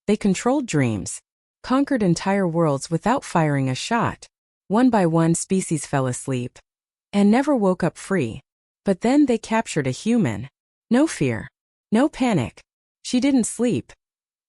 They controlled dreams, conquered entire worlds without firing a shot. One by one, species fell asleep and never woke up free. But then they captured a human. No fear, no panic. She didn't sleep.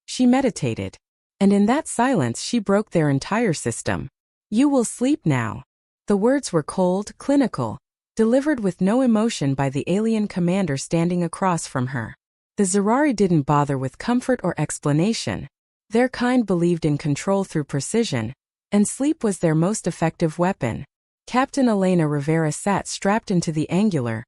She meditated. And in that silence, she broke their entire system. "You will sleep now." The words were cold, clinical, delivered with no emotion by the alien commander standing across from her. The Zyrari didn't bother with comfort or explanation. Their kind believed in control through precision, and sleep was their most effective weapon. Captain Elena Rivera sat strapped into the angular,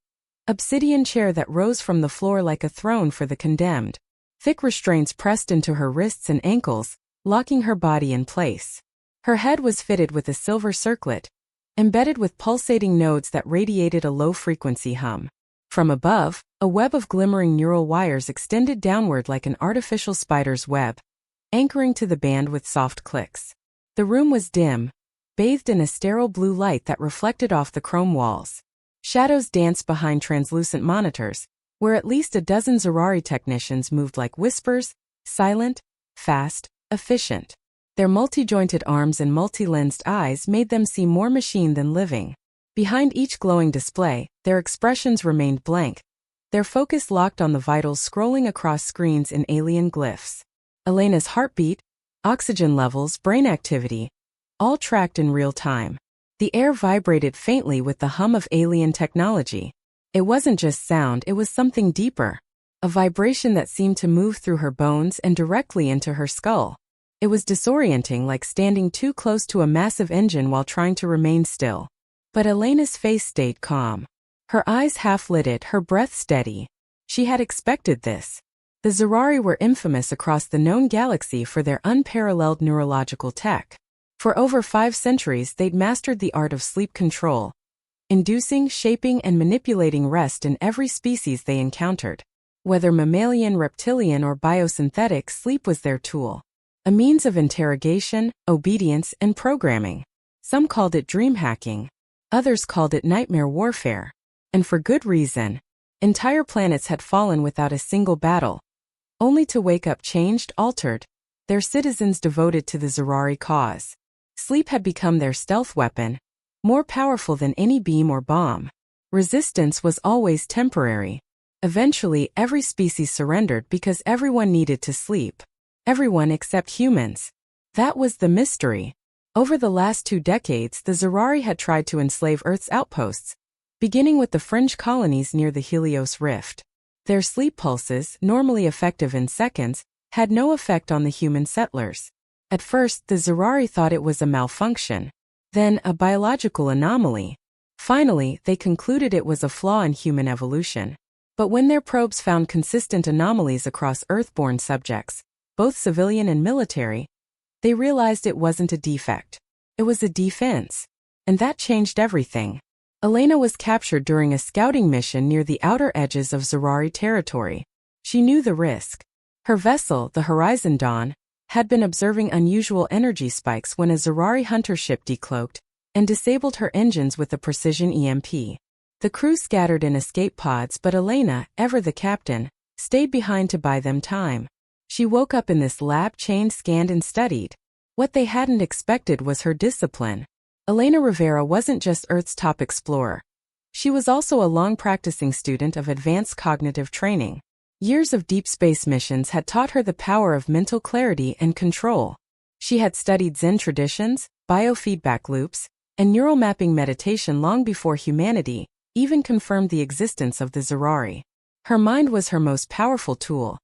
obsidian chair that rose from the floor like a throne for the condemned. Thick restraints pressed into her wrists and ankles, locking her body in place. Her head was fitted with a silver circlet, embedded with pulsating nodes that radiated a low-frequency hum. From above, a web of glimmering neural wires extended downward like an artificial spider's web, anchoring to the band with soft clicks. The room was dim, bathed in a sterile blue light that reflected off the chrome walls. Shadows danced behind translucent monitors, where at least a dozen Zyrari technicians moved like whispers, silent, fast, efficient. Their multi-jointed arms and multi-lensed eyes made them seem more machine than living. Behind each glowing display, their expressions remained blank, their focus locked on the vitals scrolling across screens in alien glyphs. Elena's heartbeat, oxygen levels, brain activity, all tracked in real time. The air vibrated faintly with the hum of alien technology. It wasn't just sound, it was something deeper. A vibration that seemed to move through her bones and directly into her skull. It was disorienting, like standing too close to a massive engine while trying to remain still. But Elena's face stayed calm. Her eyes half-lidded, her breath steady. She had expected this. The Zyrari were infamous across the known galaxy for their unparalleled neurological tech. For over 5 centuries they'd mastered the art of sleep control, inducing, shaping, and manipulating rest in every species they encountered. Whether mammalian, reptilian, or biosynthetic, sleep was their tool. A means of interrogation, obedience, and programming. Some called it dream hacking. Others called it nightmare warfare. And for good reason. Entire planets had fallen without a single battle, only to wake up changed, altered, their citizens devoted to the Zyrari cause. Sleep had become their stealth weapon, more powerful than any beam or bomb. Resistance was always temporary. Eventually, every species surrendered because everyone needed to sleep. Everyone except humans. That was the mystery. Over the last 2 decades, the Zyrari had tried to enslave Earth's outposts, beginning with the fringe colonies near the Helios Rift. Their sleep pulses, normally effective in seconds, had no effect on the human settlers. At first, the Zyrari thought it was a malfunction, then a biological anomaly. Finally, they concluded it was a flaw in human evolution. But when their probes found consistent anomalies across Earthborn subjects, both civilian and military, they realized it wasn't a defect. It was a defense. And that changed everything. Elena was captured during a scouting mission near the outer edges of Zyrari territory. She knew the risk. Her vessel, the Horizon Dawn, had been observing unusual energy spikes when a Zyrari hunter ship decloaked and disabled her engines with a precision EMP. The crew scattered in escape pods, but Elena, ever the captain, stayed behind to buy them time. She woke up in this lab, chained, scanned, and studied. What they hadn't expected was her discipline. Elena Rivera wasn't just Earth's top explorer. She was also a long-practicing student of advanced cognitive training. Years of deep space missions had taught her the power of mental clarity and control. She had studied Zen traditions, biofeedback loops, and neural mapping meditation long before humanity even confirmed the existence of the Zyrari. Her mind was her most powerful tool.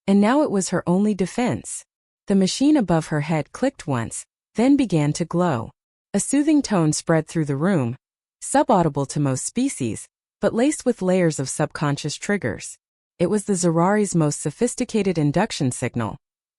And now it was her only defense. The machine above her head clicked once, then began to glow. A soothing tone spread through the room, subaudible to most species, but laced with layers of subconscious triggers. It was the Zyrari's most sophisticated induction signal,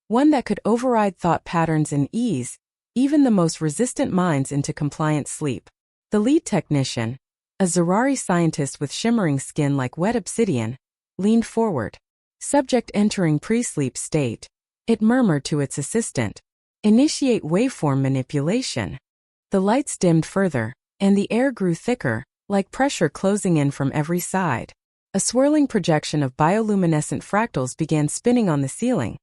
one that could override thought patterns and ease even the most resistant minds into compliant sleep. The lead technician, a Zyrari scientist with shimmering skin like wet obsidian, leaned forward. Subject entering pre-sleep state. It murmured to its assistant, "Initiate waveform manipulation." The lights dimmed further, and the air grew thicker, like pressure closing in from every side. A swirling projection of bioluminescent fractals began spinning on the ceiling,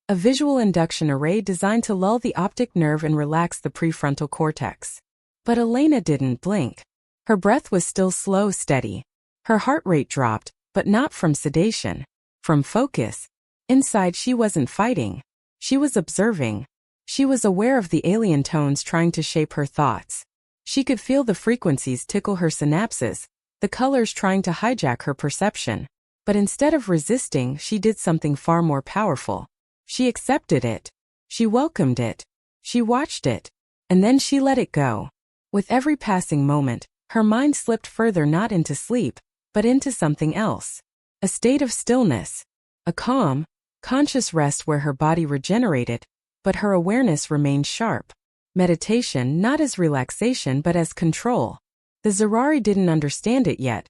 a visual induction array designed to lull the optic nerve and relax the prefrontal cortex. But Elena didn't blink. Her breath was still slow, steady. Her heart rate dropped, but not from sedation. From focus. Inside, she wasn't fighting. She was observing. She was aware of the alien tones trying to shape her thoughts. She could feel the frequencies tickle her synapses, the colors trying to hijack her perception. But instead of resisting, she did something far more powerful. She accepted it. She welcomed it. She watched it. And then she let it go. With every passing moment, her mind slipped further, not into sleep, but into something else. A state of stillness. A calm, conscious rest where her body regenerated, but her awareness remained sharp. Meditation not as relaxation but as control. The Zyrari didn't understand it yet,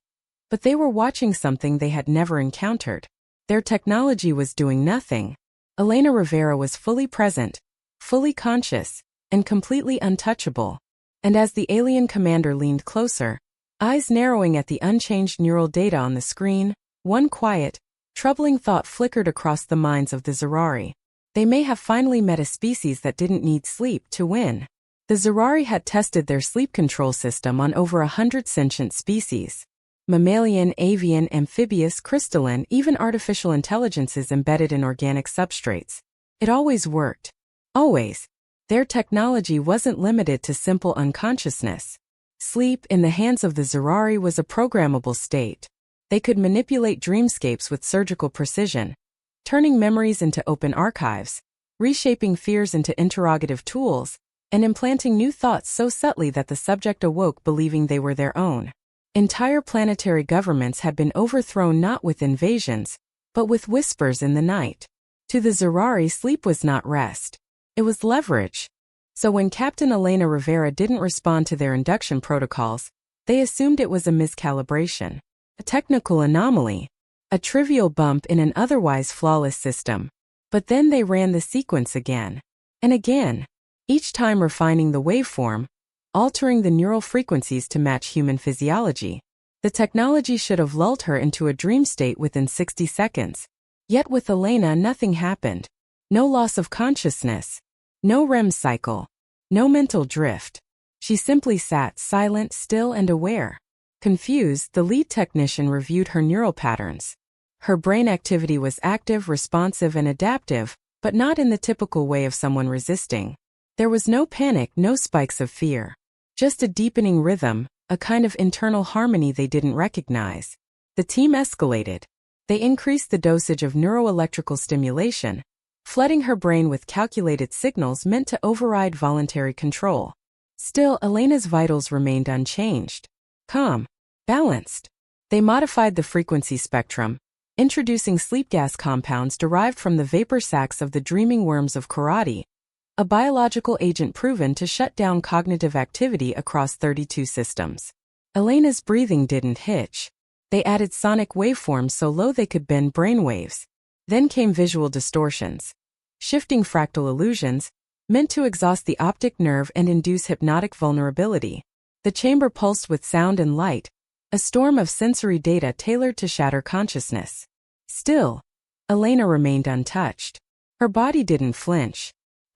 but they were watching something they had never encountered. Their technology was doing nothing. Elena Rivera was fully present, fully conscious, and completely untouchable. And as the alien commander leaned closer, eyes narrowing at the unchanged neural data on the screen, one quiet, troubling thought flickered across the minds of the Zyrari. They may have finally met a species that didn't need sleep to win. The Zyrari had tested their sleep control system on over 100 sentient species. Mammalian, avian, amphibious, crystalline, even artificial intelligences embedded in organic substrates. It always worked. Always. Their technology wasn't limited to simple unconsciousness. Sleep, in the hands of the Zyrari, was a programmable state. They could manipulate dreamscapes with surgical precision, turning memories into open archives, reshaping fears into interrogative tools, and implanting new thoughts so subtly that the subject awoke believing they were their own. Entire planetary governments had been overthrown not with invasions, but with whispers in the night. To the Zyrari, sleep was not rest. It was leverage. So when Captain Elena Rivera didn't respond to their induction protocols, they assumed it was a miscalibration, a technical anomaly, a trivial bump in an otherwise flawless system. But then they ran the sequence again and again, each time refining the waveform, altering the neural frequencies to match human physiology. The technology should have lulled her into a dream state within 60 seconds. Yet with Elena, nothing happened. No loss of consciousness. No REM cycle. No mental drift. She simply sat silent, still, and aware. Confused, the lead technician reviewed her neural patterns. Her brain activity was active, responsive, and adaptive, but not in the typical way of someone resisting. There was no panic, no spikes of fear. Just a deepening rhythm, a kind of internal harmony they didn't recognize. The team escalated. They increased the dosage of neuroelectrical stimulation, flooding her brain with calculated signals meant to override voluntary control. Still, Elena's vitals remained unchanged. Calm. Balanced. They modified the frequency spectrum, introducing sleep gas compounds derived from the vapor sacs of the dreaming worms of karate, a biological agent proven to shut down cognitive activity across 32 systems. Elena's breathing didn't hitch. They added sonic waveforms so low they could bend brainwaves. Then came visual distortions. Shifting fractal illusions, meant to exhaust the optic nerve and induce hypnotic vulnerability. The chamber pulsed with sound and light, a storm of sensory data tailored to shatter consciousness. Still, Elena remained untouched. Her body didn't flinch.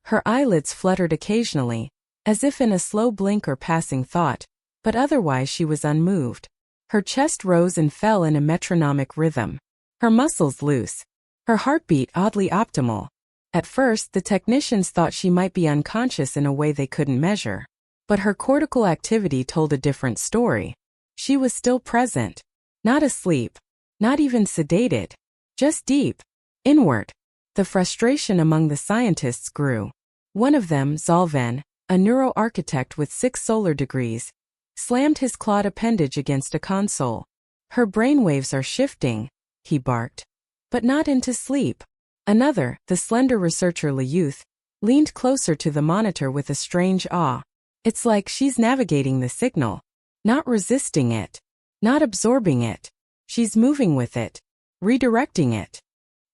Her eyelids fluttered occasionally, as if in a slow blink or passing thought, but otherwise she was unmoved. Her chest rose and fell in a metronomic rhythm. Her muscles loose. Her heartbeat oddly optimal. At first, the technicians thought she might be unconscious in a way they couldn't measure. But her cortical activity told a different story. She was still present. Not asleep. Not even sedated. Just deep. Inward. The frustration among the scientists grew. One of them, Zalven, a neuroarchitect with 6 solar degrees, slammed his clawed appendage against a console. Her brainwaves are shifting, he barked. But not into sleep. Another, the slender researcher Youth, leaned closer to the monitor with a strange awe. It's like she's navigating the signal. Not resisting it. Not absorbing it. She's moving with it. Redirecting it.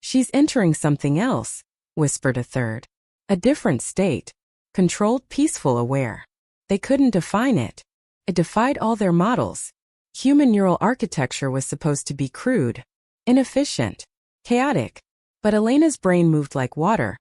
She's entering something else, whispered a third. A different state. Controlled, peaceful, aware. They couldn't define it. It defied all their models. Human neural architecture was supposed to be crude, inefficient, chaotic. But Elena's brain moved like water.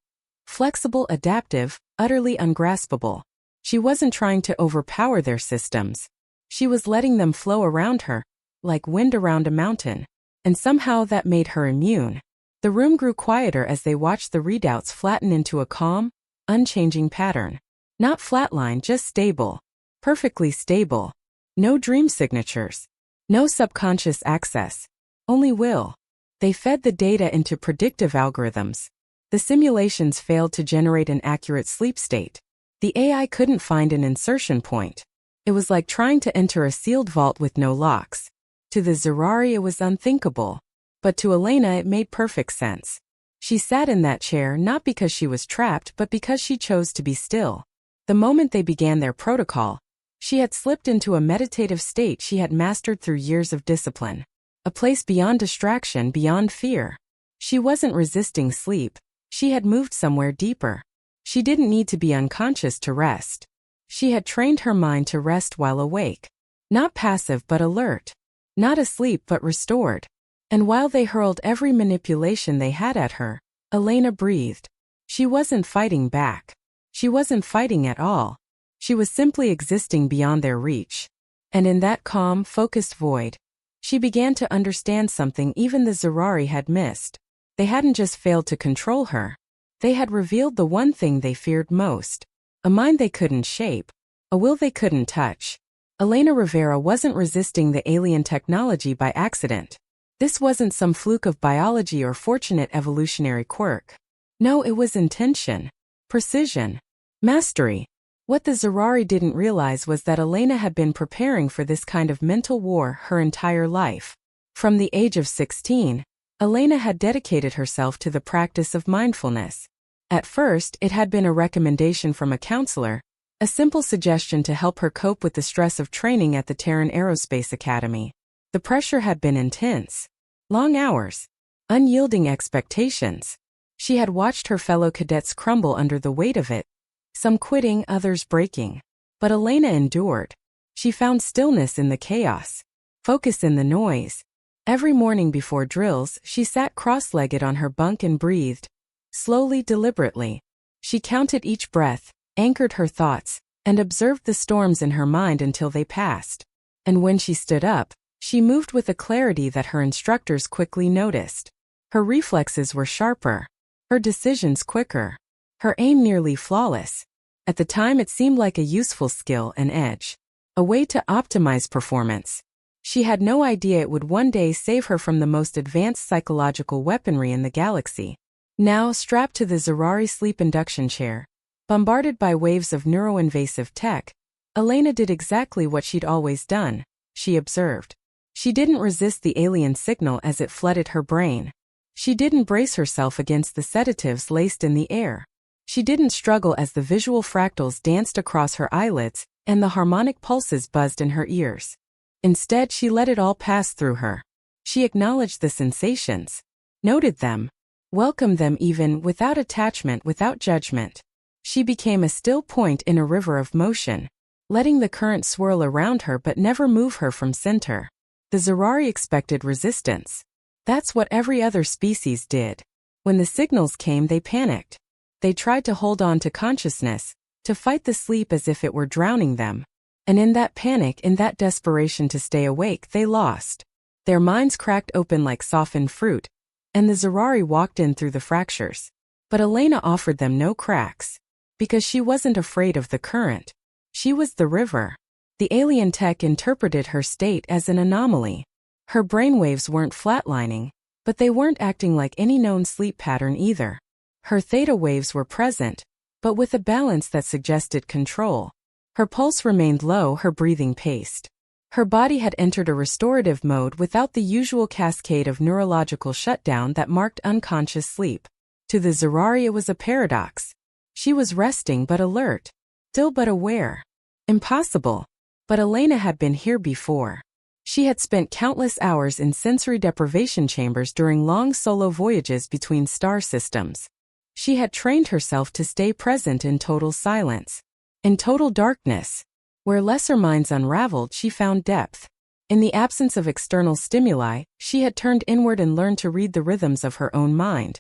Flexible, adaptive, utterly ungraspable. She wasn't trying to overpower their systems. She was letting them flow around her, like wind around a mountain. And somehow that made her immune. The room grew quieter as they watched the readouts flatten into a calm, unchanging pattern. Not flatline, just stable. Perfectly stable. No dream signatures. No subconscious access. Only will. They fed the data into predictive algorithms. The simulations failed to generate an accurate sleep state. The AI couldn't find an insertion point. It was like trying to enter a sealed vault with no locks. To the Zyrari it was unthinkable. But to Elena it made perfect sense. She sat in that chair not because she was trapped but because she chose to be still. The moment they began their protocol, she had slipped into a meditative state she had mastered through years of discipline. A place beyond distraction, beyond fear. She wasn't resisting sleep. She had moved somewhere deeper. She didn't need to be unconscious to rest. She had trained her mind to rest while awake. Not passive but alert. Not asleep but restored. And while they hurled every manipulation they had at her, Elena breathed. She wasn't fighting back. She wasn't fighting at all. She was simply existing beyond their reach. And in that calm, focused void, she began to understand something even the Zyrari had missed. They hadn't just failed to control her. They had revealed the one thing they feared most. A mind they couldn't shape. A will they couldn't touch. Elena Rivera wasn't resisting the alien technology by accident. This wasn't some fluke of biology or fortunate evolutionary quirk. No, it was intention. Precision. Mastery. What the Zyrari didn't realize was that Elena had been preparing for this kind of mental war her entire life. From the age of 16, Elena had dedicated herself to the practice of mindfulness. At first, it had been a recommendation from a counselor, a simple suggestion to help her cope with the stress of training at the Terran Aerospace Academy. The pressure had been intense. Long hours. Unyielding expectations. She had watched her fellow cadets crumble under the weight of it. Some quitting, others breaking. But Elena endured. She found stillness in the chaos. Focus in the noise. Every morning before drills, she sat cross-legged on her bunk and breathed. Slowly, deliberately. She counted each breath, anchored her thoughts, and observed the storms in her mind until they passed. And when she stood up, she moved with a clarity that her instructors quickly noticed. Her reflexes were sharper. Her decisions quicker. Her aim nearly flawless. At the time it seemed like a useful skill, an edge. A way to optimize performance. She had no idea it would one day save her from the most advanced psychological weaponry in the galaxy. Now, strapped to the Zyrari sleep induction chair, bombarded by waves of neuroinvasive tech, Elena did exactly what she'd always done. She observed. She didn't resist the alien signal as it flooded her brain. She didn't brace herself against the sedatives laced in the air. She didn't struggle as the visual fractals danced across her eyelids and the harmonic pulses buzzed in her ears. Instead, she let it all pass through her. She acknowledged the sensations, noted them, welcomed them even without attachment, without judgment. She became a still point in a river of motion, letting the current swirl around her but never move her from center. The Zyrari expected resistance. That's what every other species did. When the signals came, they panicked. They tried to hold on to consciousness, to fight the sleep as if it were drowning them. And in that panic, in that desperation to stay awake, they lost. Their minds cracked open like softened fruit, and the Zyrari walked in through the fractures. But Elena offered them no cracks. Because she wasn't afraid of the current. She was the river. The alien tech interpreted her state as an anomaly. Her brainwaves weren't flatlining, but they weren't acting like any known sleep pattern either. Her theta waves were present, but with a balance that suggested control. Her pulse remained low, her breathing paced. Her body had entered a restorative mode without the usual cascade of neurological shutdown that marked unconscious sleep. To the Zyrari it was a paradox. She was resting but alert, still but aware. Impossible. But Elena had been here before. She had spent countless hours in sensory deprivation chambers during long solo voyages between star systems. She had trained herself to stay present in total silence. In total darkness. Where lesser minds unraveled, she found depth. In the absence of external stimuli, she had turned inward and learned to read the rhythms of her own mind.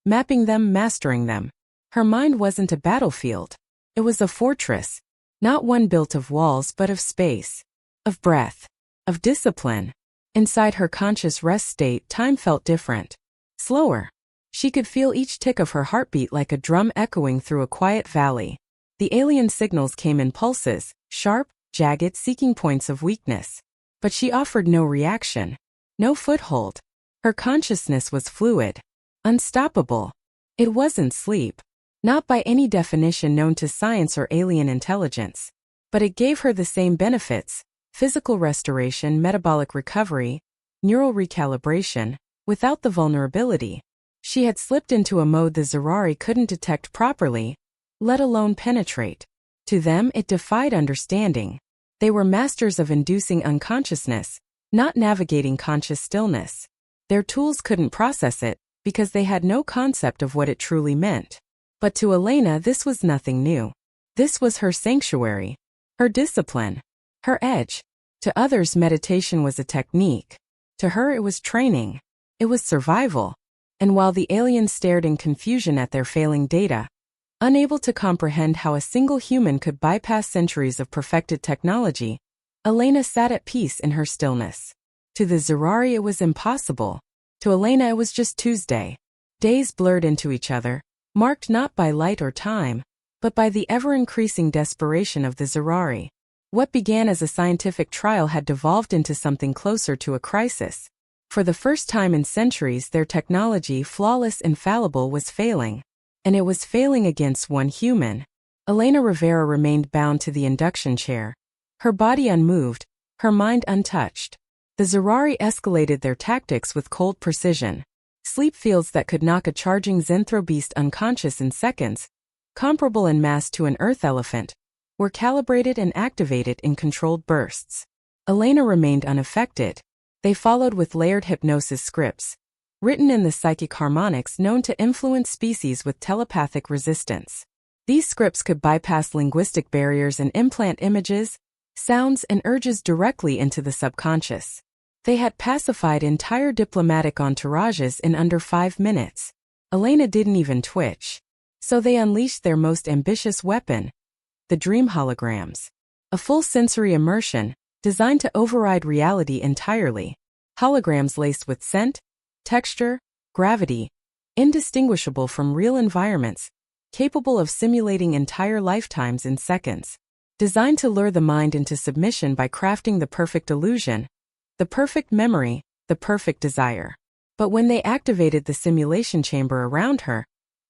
mapping them, mastering them. Her mind wasn't a battlefield. It was a fortress, not one built of walls but of space, of breath, of discipline. Inside her conscious rest state, time felt different, slower. She could feel each tick of her heartbeat like a drum echoing through a quiet valley. The alien signals came in pulses, sharp, jagged, seeking points of weakness. But she offered no reaction, no foothold. Her consciousness was fluid, unstoppable. It wasn't sleep, not by any definition known to science or alien intelligence. But it gave her the same benefits: physical restoration, metabolic recovery, neural recalibration, without the vulnerability. She had slipped into a mode the Zyrari couldn't detect properly, let alone penetrate. To them, it defied understanding. They were masters of inducing unconsciousness, not navigating conscious stillness. Their tools couldn't process it, because they had no concept of what it truly meant. But to Elena, this was nothing new. This was her sanctuary, her discipline, her edge. To others, meditation was a technique. To her, it was training. It was survival. And while the aliens stared in confusion at their failing data, unable to comprehend how a single human could bypass centuries of perfected technology, Elena sat at peace in her stillness. To the Zyrari, it was impossible. To Elena, it was just Tuesday. Days blurred into each other, marked not by light or time, but by the ever-increasing desperation of the Zyrari. What began as a scientific trial had devolved into something closer to a crisis. For the first time in centuries, their technology, flawless, infallible, was failing. And it was failing against one human. Elena Rivera remained bound to the induction chair, her body unmoved, her mind untouched. The Zyrari escalated their tactics with cold precision. Sleep fields that could knock a charging Zenthro beast unconscious in seconds, comparable in mass to an earth elephant, were calibrated and activated in controlled bursts. Elena remained unaffected. They followed with layered hypnosis scripts, written in the psychic harmonics known to influence species with telepathic resistance. These scripts could bypass linguistic barriers and implant images, sounds, and urges directly into the subconscious. They had pacified entire diplomatic entourages in under 5 minutes. Elena didn't even twitch. So they unleashed their most ambitious weapon, the dream holograms. A full sensory immersion, designed to override reality entirely. Holograms laced with scent, texture, gravity, indistinguishable from real environments, capable of simulating entire lifetimes in seconds. Designed to lure the mind into submission by crafting the perfect illusion, the perfect memory, the perfect desire. But when they activated the simulation chamber around her,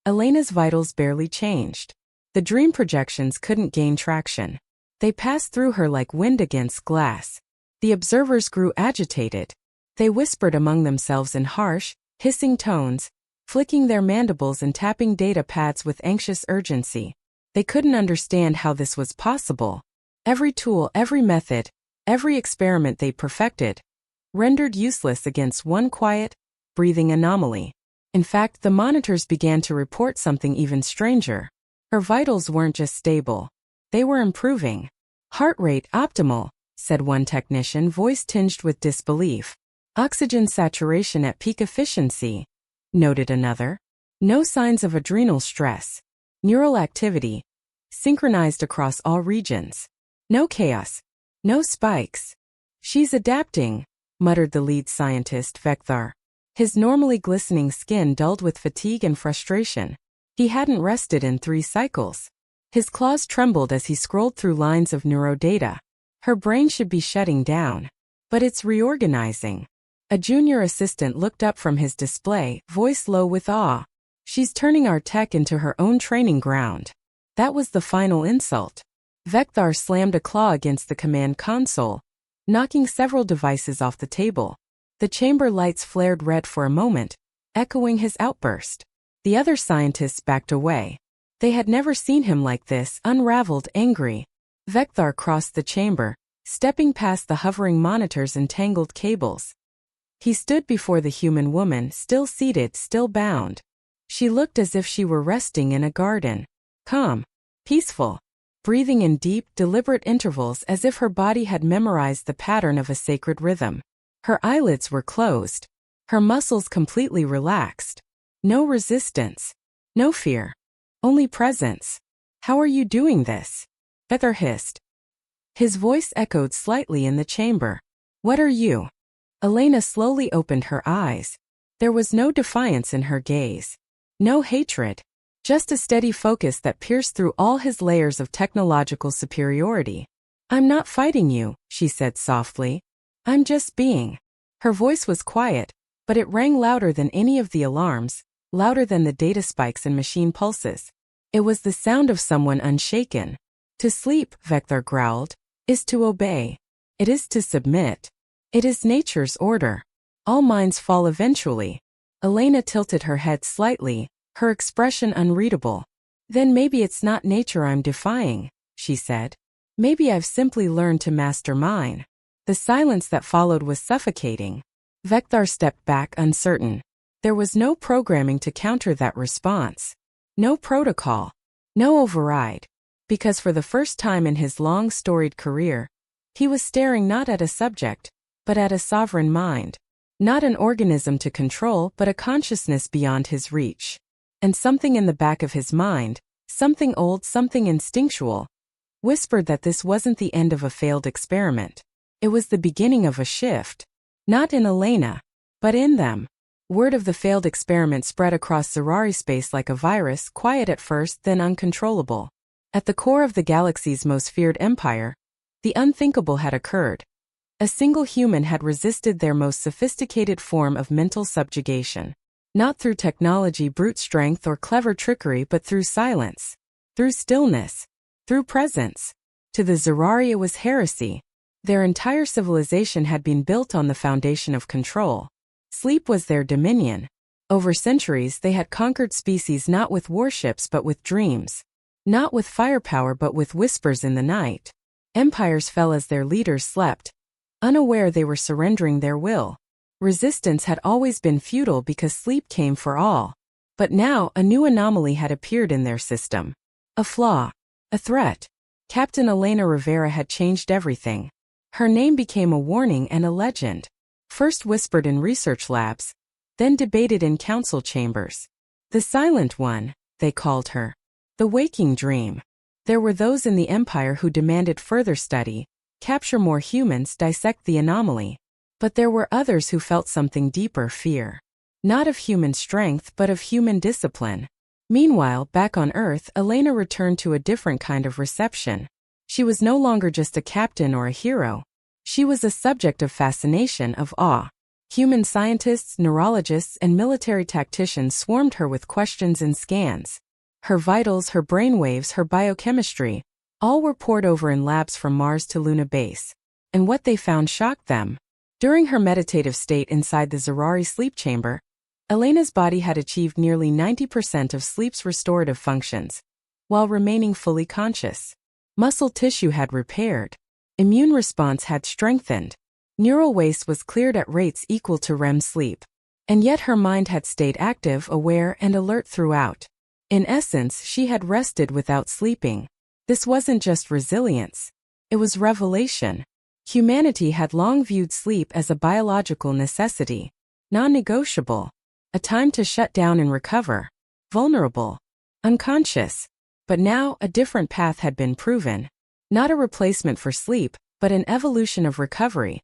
Elena's vitals barely changed. The dream projections couldn't gain traction. They passed through her like wind against glass. The observers grew agitated. They whispered among themselves in harsh, hissing tones, flicking their mandibles and tapping data pads with anxious urgency. They couldn't understand how this was possible. Every tool, every method, every experiment they perfected, rendered useless against one quiet, breathing anomaly. In fact, the monitors began to report something even stranger. Her vitals weren't just stable. They were improving. Heart rate optimal, said one technician, voice tinged with disbelief. Oxygen saturation at peak efficiency, noted another. No signs of adrenal stress. Neural activity, synchronized across all regions. No chaos. No spikes. She's adapting, muttered the lead scientist, Vekthar. His normally glistening skin dulled with fatigue and frustration. He hadn't rested in 3 cycles. His claws trembled as he scrolled through lines of neurodata. Her brain should be shutting down. But it's reorganizing. A junior assistant looked up from his display, voice low with awe. She's turning our tech into her own training ground. That was the final insult. Vekthar slammed a claw against the command console, knocking several devices off the table. The chamber lights flared red for a moment, echoing his outburst. The other scientists backed away. They had never seen him like this, unraveled, angry. Vekthar crossed the chamber, stepping past the hovering monitors and tangled cables. He stood before the human woman, still seated, still bound. She looked as if she were resting in a garden. Calm, peaceful, breathing in deep, deliberate intervals as if her body had memorized the pattern of a sacred rhythm. Her eyelids were closed, her muscles completely relaxed. No resistance. No fear. Only presence. How are you doing this? Vector hissed. His voice echoed slightly in the chamber. What are you? Elena slowly opened her eyes. There was no defiance in her gaze. No hatred. Just a steady focus that pierced through all his layers of technological superiority. I'm not fighting you, she said softly. I'm just being. Her voice was quiet, but it rang louder than any of the alarms, louder than the data spikes and machine pulses. It was the sound of someone unshaken. To sleep, Vector growled, is to obey. It is to submit. It is nature's order. All minds fall eventually. Elena tilted her head slightly, her expression unreadable. Then maybe it's not nature I'm defying, she said. Maybe I've simply learned to master mine. The silence that followed was suffocating. Vector stepped back uncertain. There was no programming to counter that response. No protocol. No override. Because for the first time in his long storied career, he was staring not at a subject, but at a sovereign mind. Not an organism to control, but a consciousness beyond his reach. And something in the back of his mind, something old, something instinctual, whispered that this wasn't the end of a failed experiment. It was the beginning of a shift. Not in Elena, but in them. Word of the failed experiment spread across Zyrari space like a virus, quiet at first, then uncontrollable. At the core of the galaxy's most feared empire, the unthinkable had occurred. A single human had resisted their most sophisticated form of mental subjugation. Not through technology, brute strength, or clever trickery, but through silence. Through stillness. Through presence. To the Zyrari it was heresy. Their entire civilization had been built on the foundation of control. Sleep was their dominion. Over centuries they had conquered species not with warships but with dreams. Not with firepower but with whispers in the night. Empires fell as their leaders slept, unaware they were surrendering their will. Resistance had always been futile because sleep came for all. But now a new anomaly had appeared in their system. A flaw. A threat. Captain Elena Rivera had changed everything. Her name became a warning and a legend. First whispered in research labs, then debated in council chambers. The Silent One, they called her. The Waking Dream. There were those in the Empire who demanded further study, capture more humans, dissect the anomaly. But there were others who felt something deeper, fear. Not of human strength but of human discipline. Meanwhile, back on Earth, Elena returned to a different kind of reception. She was no longer just a captain or a hero. She was a subject of fascination, of awe. Human scientists, neurologists, and military tacticians swarmed her with questions and scans. Her vitals, her brainwaves, her biochemistry, all were poured over in labs from Mars to Luna base. And what they found shocked them. During her meditative state inside the Zyrari sleep chamber, Elena's body had achieved nearly 90% of sleep's restorative functions, while remaining fully conscious. Muscle tissue had repaired. Immune response had strengthened. Neural waste was cleared at rates equal to REM sleep. And yet her mind had stayed active, aware, and alert throughout. In essence, she had rested without sleeping. This wasn't just resilience. It was revelation. Humanity had long viewed sleep as a biological necessity. Non-negotiable. A time to shut down and recover. Vulnerable. Unconscious. But now, a different path had been proven. Not a replacement for sleep, but an evolution of recovery.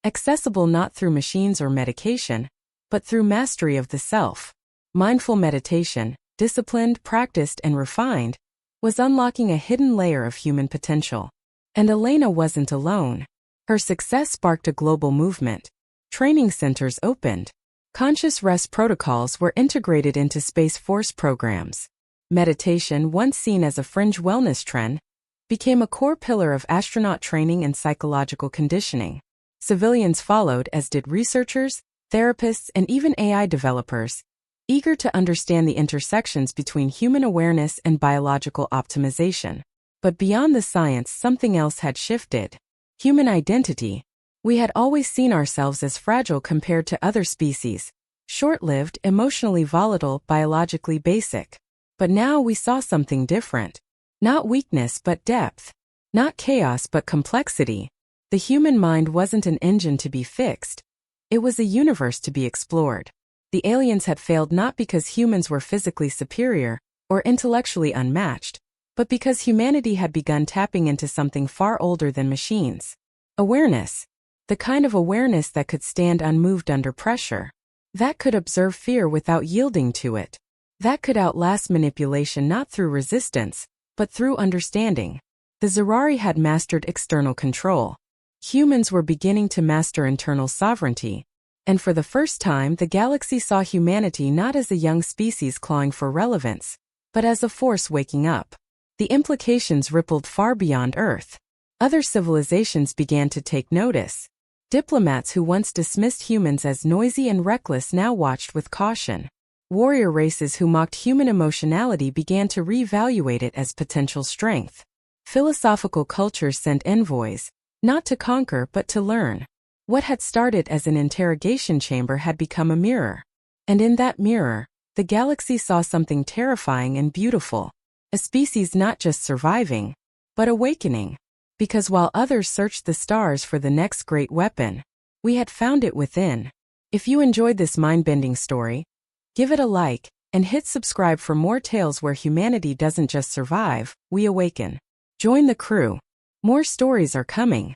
Accessible not through machines or medication, but through mastery of the self. Mindful meditation, disciplined, practiced, and refined, was unlocking a hidden layer of human potential. And Elena wasn't alone. Her success sparked a global movement. Training centers opened. Conscious rest protocols were integrated into Space Force programs. Meditation, once seen as a fringe wellness trend, became a core pillar of astronaut training and psychological conditioning. Civilians followed, as did researchers, therapists, and even AI developers, eager to understand the intersections between human awareness and biological optimization. But beyond the science, something else had shifted. Human identity. We had always seen ourselves as fragile compared to other species, short-lived, emotionally volatile, biologically basic. But now we saw something different. Not weakness but depth. Not chaos but complexity. The human mind wasn't an engine to be fixed. It was a universe to be explored. The aliens had failed not because humans were physically superior or intellectually unmatched, but because humanity had begun tapping into something far older than machines. Awareness. The kind of awareness that could stand unmoved under pressure. That could observe fear without yielding to it. That could outlast manipulation not through resistance, but through understanding. The Zyrari had mastered external control. Humans were beginning to master internal sovereignty. And for the first time, the galaxy saw humanity not as a young species clawing for relevance, but as a force waking up. The implications rippled far beyond Earth. Other civilizations began to take notice. Diplomats who once dismissed humans as noisy and reckless now watched with caution. Warrior races who mocked human emotionality began to reevaluate it as potential strength. Philosophical cultures sent envoys, not to conquer but to learn. What had started as an interrogation chamber had become a mirror. And in that mirror, the galaxy saw something terrifying and beautiful. A species not just surviving, but awakening. Because while others searched the stars for the next great weapon, we had found it within. If you enjoyed this mind-bending story, give it a like, and hit subscribe for more tales where humanity doesn't just survive, we awaken. Join the crew. More stories are coming.